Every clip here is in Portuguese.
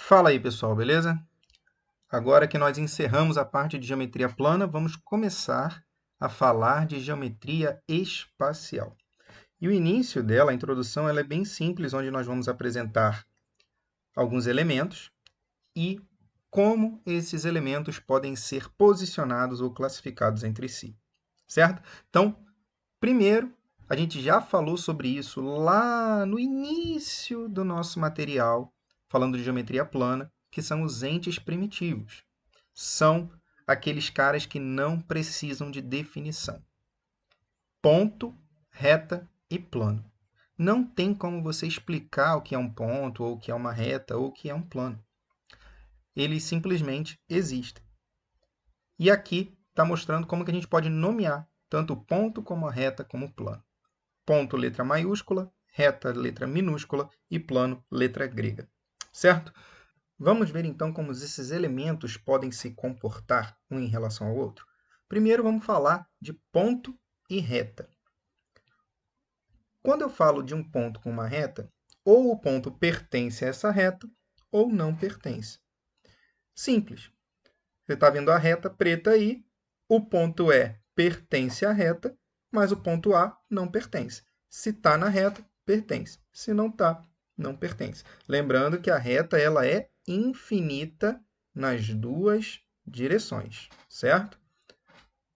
Fala aí, pessoal, beleza? Agora que nós encerramos a parte de geometria plana, vamos começar a falar de geometria espacial. E o início dela, a introdução, ela é bem simples, onde nós vamos apresentar alguns elementos e como esses elementos podem ser posicionados ou classificados entre si, certo? Então, primeiro, a gente já falou sobre isso lá no início do nosso material, falando de geometria plana, que são os entes primitivos. São aqueles caras que não precisam de definição. Ponto, reta e plano. Não tem como você explicar o que é um ponto, ou o que é uma reta, ou o que é um plano. Eles simplesmente existem. E aqui está mostrando como que a gente pode nomear tanto o ponto como a reta como o plano. Ponto, letra maiúscula, reta, letra minúscula e plano, letra grega. Certo? Vamos ver então como esses elementos podem se comportar um em relação ao outro? Primeiro vamos falar de ponto e reta. Quando eu falo de um ponto com uma reta, ou o ponto pertence a essa reta, ou não pertence. Simples. Você está vendo a reta preta aí, o ponto E pertence à reta, mas o ponto A não pertence. Se está na reta, pertence. Se não está, não pertence. Lembrando que a reta ela é infinita nas duas direções, certo?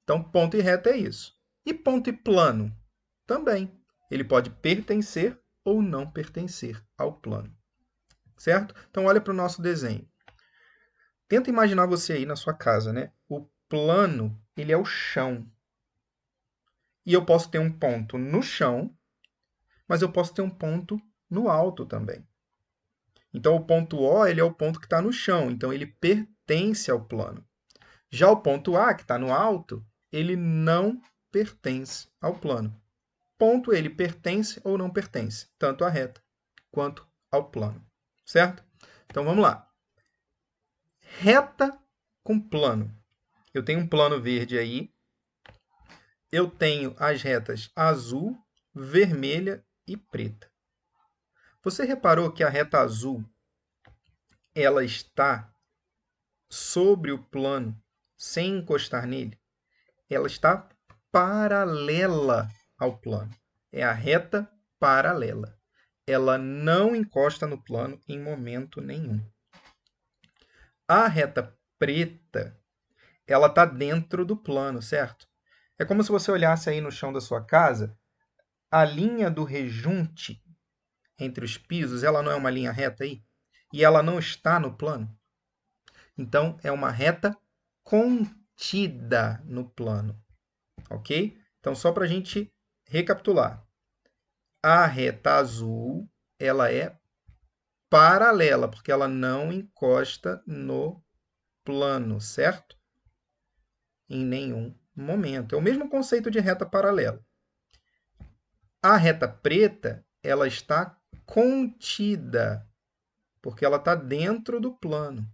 Então, ponto e reta é isso. E ponto e plano? Também. Ele pode pertencer ou não pertencer ao plano, certo? Então, olha para o nosso desenho. Tenta imaginar você aí na sua casa, né? O plano, ele é o chão. E eu posso ter um ponto no chão, mas eu posso ter um ponto no alto também. Então, o ponto O, ele é o ponto que está no chão, então ele pertence ao plano. Já o ponto A, que está no alto, ele não pertence ao plano. Ponto, ele pertence ou não pertence, tanto à reta quanto ao plano, certo? Então, vamos lá. Reta com plano. Eu tenho um plano verde aí, eu tenho as retas azul, vermelha e preta. Você reparou que a reta azul ela está sobre o plano sem encostar nele? Ela está paralela ao plano. É a reta paralela. Ela não encosta no plano em momento nenhum. A reta preta, ela está dentro do plano, certo? É como se você olhasse aí no chão da sua casa, a linha do rejunte entre os pisos, ela não é uma linha reta aí? E ela não está no plano? Então, é uma reta contida no plano, ok? Então, só para a gente recapitular. A reta azul, ela é paralela, porque ela não encosta no plano, certo? Em nenhum momento. É o mesmo conceito de reta paralela. A reta preta, ela está contida, porque ela está dentro do plano.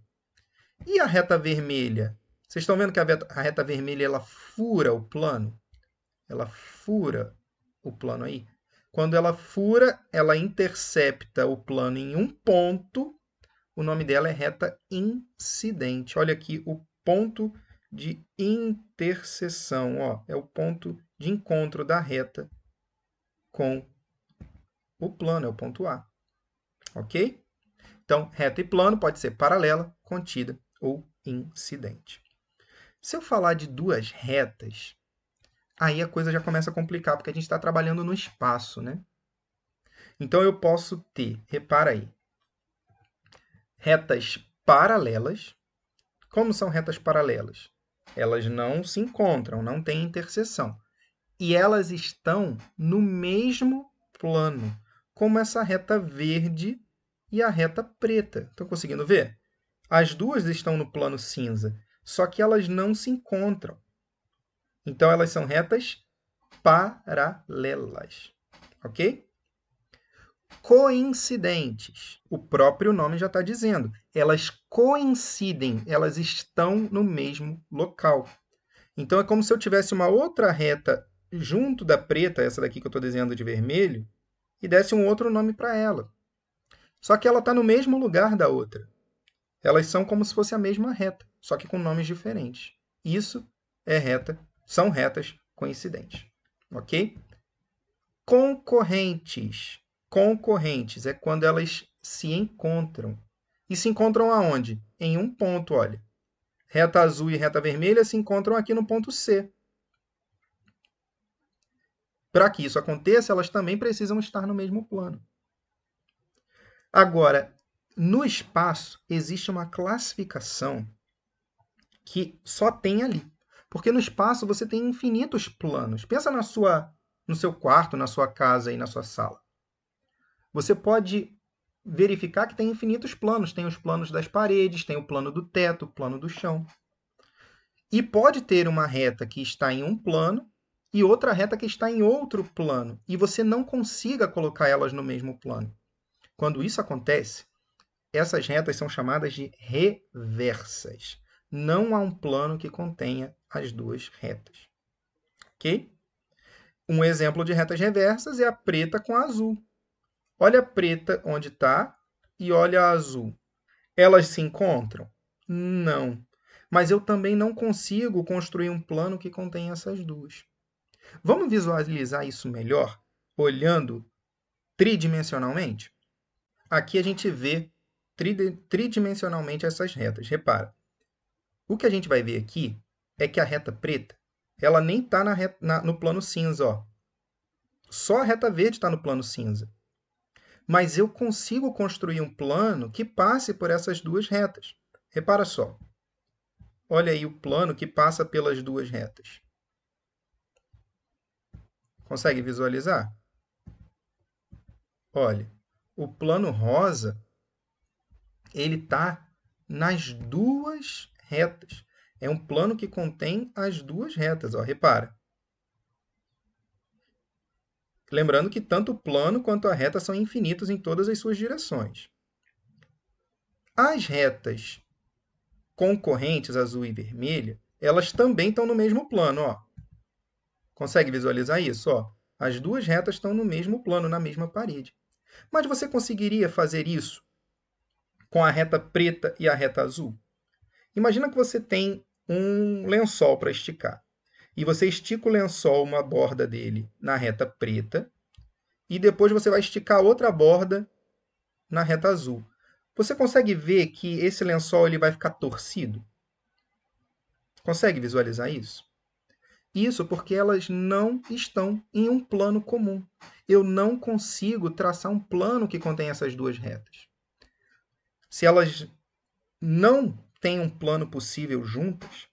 E a reta vermelha? Vocês estão vendo que a reta vermelha ela fura o plano? Ela fura o plano aí. Quando ela fura, ela intercepta o plano em um ponto. O nome dela é reta incidente. Olha aqui o ponto de interseção. Ó, é o ponto de encontro da reta com o plano, é o ponto A. Ok? Então, reta e plano pode ser paralela, contida ou incidente. Se eu falar de duas retas, aí a coisa já começa a complicar, porque a gente está trabalhando no espaço, né? Então, eu posso ter, repara aí, retas paralelas. Como são retas paralelas? Elas não se encontram, não têm interseção. E elas estão no mesmo plano, como essa reta verde e a reta preta. Estão conseguindo ver? As duas estão no plano cinza, só que elas não se encontram. Então, elas são retas paralelas. Ok? Coincidentes. O próprio nome já está dizendo. Elas coincidem, elas estão no mesmo local. Então, é como se eu tivesse uma outra reta junto da preta, essa daqui que eu estou desenhando de vermelho, e desse um outro nome para ela. Só que ela está no mesmo lugar da outra. Elas são como se fosse a mesma reta, só que com nomes diferentes. Isso são retas coincidentes. Ok? Concorrentes. Concorrentes é quando elas se encontram. E se encontram aonde? Em um ponto, olha. Reta azul e reta vermelha se encontram aqui no ponto C. Para que isso aconteça, elas também precisam estar no mesmo plano. Agora, no espaço, existe uma classificação que só tem ali. Porque no espaço você tem infinitos planos. Pensa no seu quarto, na sua casa e na sua sala. Você pode verificar que tem infinitos planos. Tem os planos das paredes, tem o plano do teto, o plano do chão. E pode ter uma reta que está em um plano e outra reta que está em outro plano. E você não consiga colocar elas no mesmo plano. Quando isso acontece, essas retas são chamadas de reversas. Não há um plano que contenha as duas retas. Ok? Um exemplo de retas reversas é a preta com a azul. Olha a preta onde está e olha a azul. Elas se encontram? Não. Mas eu também não consigo construir um plano que contenha essas duas. Vamos visualizar isso melhor olhando tridimensionalmente? Aqui a gente vê tridimensionalmente essas retas. Repara, o que a gente vai ver aqui é que a reta preta ela nem está no plano cinza. Ó. Só a reta verde está no plano cinza. Mas eu consigo construir um plano que passe por essas duas retas. Repara só. Olha aí o plano que passa pelas duas retas. Consegue visualizar? Olha, o plano rosa ele está nas duas retas. É um plano que contém as duas retas. Ó, repara. Lembrando que tanto o plano quanto a reta são infinitos em todas as suas direções. As retas concorrentes, azul e vermelha, elas também estão no mesmo plano. Ó. Consegue visualizar isso? Ó? As duas retas estão no mesmo plano, na mesma parede. Mas você conseguiria fazer isso com a reta preta e a reta azul? Imagina que você tem um lençol para esticar. E você estica o lençol, uma borda dele, na reta preta, e depois você vai esticar outra borda na reta azul. Você consegue ver que esse lençol ele vai ficar torcido? Consegue visualizar isso? Isso porque elas não estão em um plano comum. Eu não consigo traçar um plano que contém essas duas retas. Se elas não têm um plano possível juntas,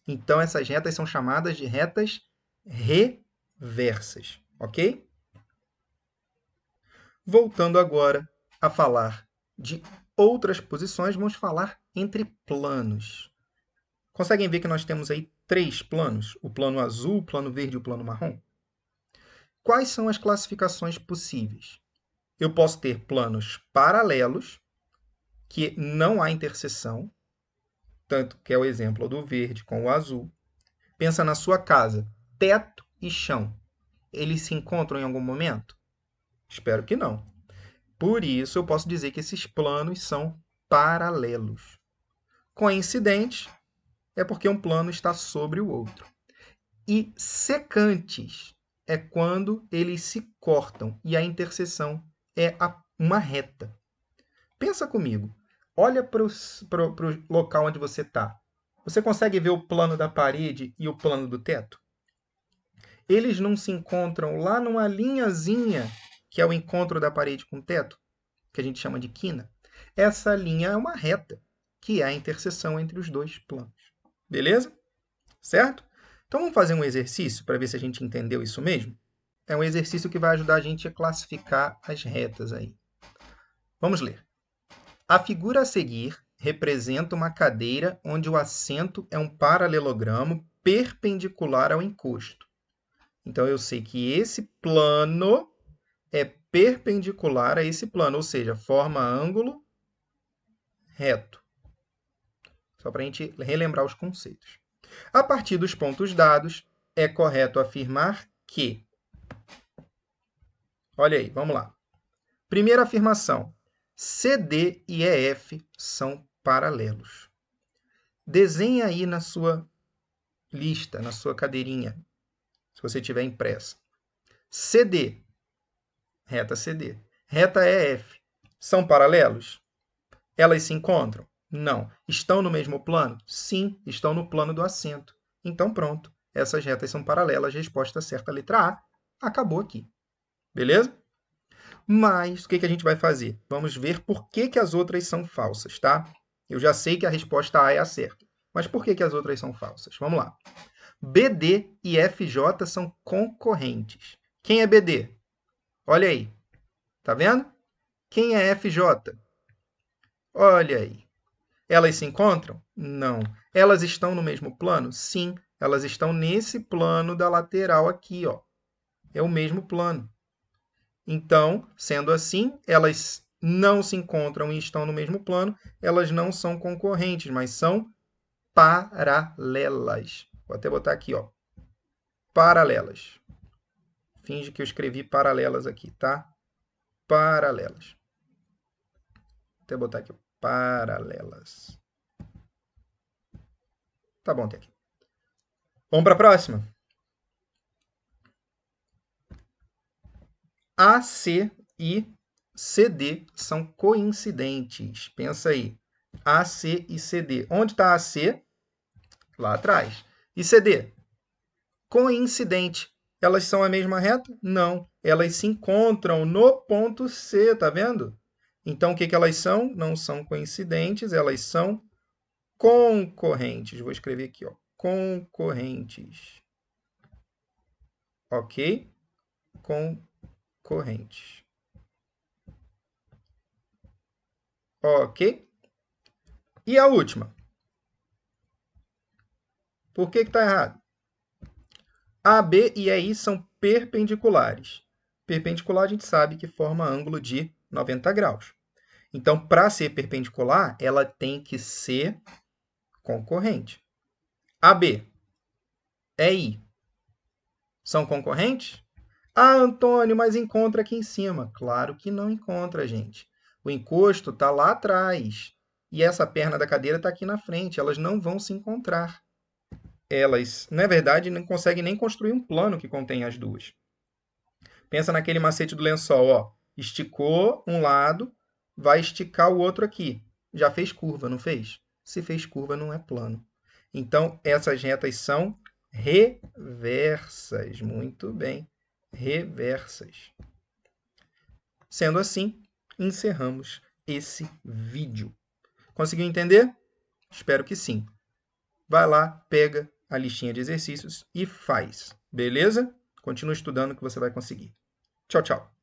então essas retas são chamadas de retas reversas, ok? Voltando agora a falar de outras posições, vamos falar entre planos. Conseguem ver que nós temos aí 3 planos? O plano azul, o plano verde e o plano marrom? Quais são as classificações possíveis? Eu posso ter planos paralelos, que não há interseção, tanto que é o exemplo do verde com o azul. Pensa na sua casa, teto e chão. Eles se encontram em algum momento? Espero que não. Por isso, eu posso dizer que esses planos são paralelos. Coincidentes é porque um plano está sobre o outro. E secantes é quando eles se cortam e a interseção é uma reta. Pensa comigo. Olha para o local onde você está. Você consegue ver o plano da parede e o plano do teto? Eles não se encontram lá numa linhazinha, que é o encontro da parede com o teto, que a gente chama de quina. Essa linha é uma reta, que é a interseção entre os dois planos. Beleza? Certo? Então vamos fazer um exercício para ver se a gente entendeu isso mesmo? É um exercício que vai ajudar a gente a classificar as retas aí. Vamos ler. A figura a seguir representa uma cadeira onde o assento é um paralelogramo perpendicular ao encosto. Então, eu sei que esse plano é perpendicular a esse plano, ou seja, forma ângulo reto. Só para a gente relembrar os conceitos. A partir dos pontos dados, é correto afirmar que... Olha aí, vamos lá. Primeira afirmação. CD e EF são paralelos. Desenha aí na sua lista, na sua cadeirinha, se você tiver impressa. CD, reta CD, reta EF, são paralelos? Elas se encontram? Não. Estão no mesmo plano? Sim, estão no plano do acento. Então, pronto. Essas retas são paralelas. Resposta certa, letra A. Acabou aqui. Beleza? Mas, o que a gente vai fazer? Vamos ver por que as outras são falsas, tá? Eu já sei que a resposta A é a certa. Mas por que as outras são falsas? Vamos lá. BD e FJ são concorrentes. Quem é BD? Olha aí. Tá vendo? Quem é FJ? Olha aí. Elas se encontram? Não. Elas estão no mesmo plano? Sim. Elas estão nesse plano da lateral aqui, ó. É o mesmo plano. Então, sendo assim, elas não se encontram e estão no mesmo plano, elas não são concorrentes, mas são paralelas. Vou até botar aqui, ó. Paralelas. Finge que eu escrevi paralelas aqui, tá? Paralelas. Vou até botar aqui, ó. Paralelas. Tá bom até aqui. Vamos para a próxima? AC e CD são coincidentes. Pensa aí. AC e CD. Onde está AC? Lá atrás. E CD? Coincidente. Elas são a mesma reta? Não. Elas se encontram no ponto C, tá vendo? Então, o que elas são? Não são coincidentes, elas são concorrentes. Vou escrever aqui, ó. Concorrentes. Ok? Concorrentes. Ok? E a última? Por que está errado? AB e EI são perpendiculares. Perpendicular a gente sabe que forma ângulo de 90 graus. Então, para ser perpendicular, ela tem que ser concorrente. AB, EI, são concorrentes? Ah, Antônio, mas encontra aqui em cima. Claro que não encontra, gente. O encosto está lá atrás. E essa perna da cadeira está aqui na frente. Elas não vão se encontrar. Elas, na verdade, não conseguem nem construir um plano que contém as duas. Pensa naquele macete do lençol, ó. Esticou um lado, vai esticar o outro aqui. Já fez curva, não fez? Se fez curva, não é plano. Então, essas retas são reversas. Muito bem. Reversas. Sendo assim, encerramos esse vídeo. Conseguiu entender? Espero que sim. Vai lá, pega a listinha de exercícios e faz. Beleza? Continua estudando que você vai conseguir. Tchau, tchau.